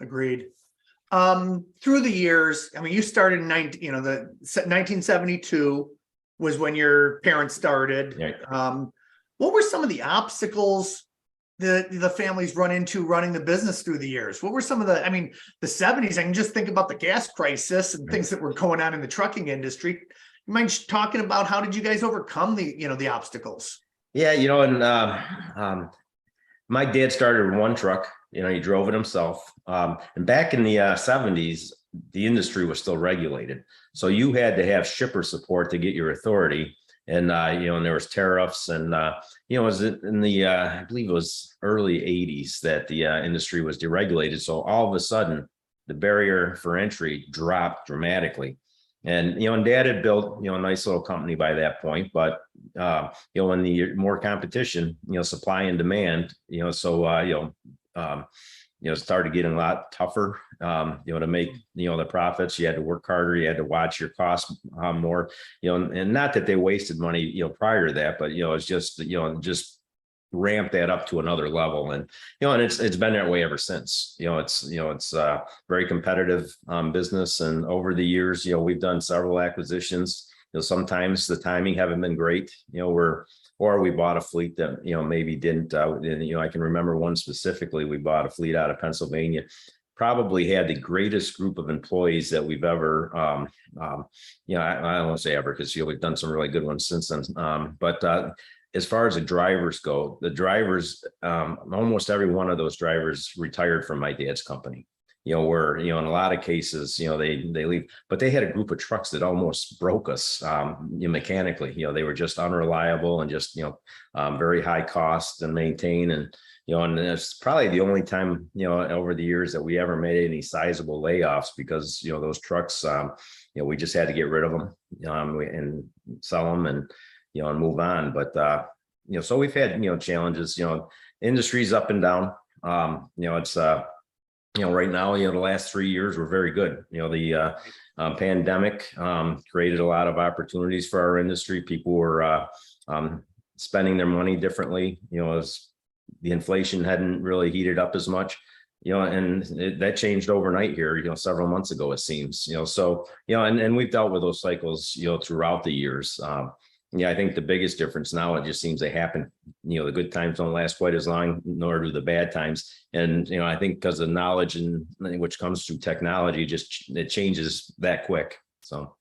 Agreed. Through the years, I mean, you started in 1972 was when your parents started. Yeah. What were some of the obstacles the families run into running the business through the years? What were some of I mean, the 70s, I can just think about the gas crisis and things that were going on in the trucking industry. You mind talking about how did you guys overcome the obstacles? Yeah, and my dad started with one truck. He drove it himself. And back in the 70s, the industry was still regulated. So you had to have shipper support to get your authority. And, and there was tariffs and, it was in the, I believe it was early 80s that the industry was deregulated. So all of a sudden, the barrier for entry dropped dramatically. And, and Dad had built, a nice little company by that point, but, when the more competition, supply and demand, it started getting a lot tougher, to make, the profits. You had to work harder. You had to watch your costs more, and not that they wasted money, prior to that, but, it's just, just ramp that up to another level. And, and it's been that way ever since. It's very competitive business. And over the years, we've done several acquisitions. Sometimes the timing haven't been great, or we bought a fleet that, maybe didn't, I can remember one specifically. We bought a fleet out of Pennsylvania, probably had the greatest group of employees that we've ever, I don't want to say ever, because we've done some really good ones since then. But as far as the drivers go, the drivers, almost every one of those drivers retired from my dad's company. Where, in a lot of cases, they leave, but they had a group of trucks that almost broke us mechanically. They were just unreliable and just, very high cost and maintain. And, and it's probably the only time, over the years that we ever made any sizable layoffs because, those trucks, we just had to get rid of them and sell them and, and move on. But, so we've had, challenges, industry's up and down. It's, right now, the last 3 years were very good. The pandemic created a lot of opportunities for our industry. People were spending their money differently, as the inflation hadn't really heated up as much, and that changed overnight here, several months ago, it seems, so, and we've dealt with those cycles, throughout the years. I think the biggest difference now, it just seems they happen, the good times don't last quite as long, nor do the bad times. And, I think because the knowledge and which comes through technology, just it changes that quick. So.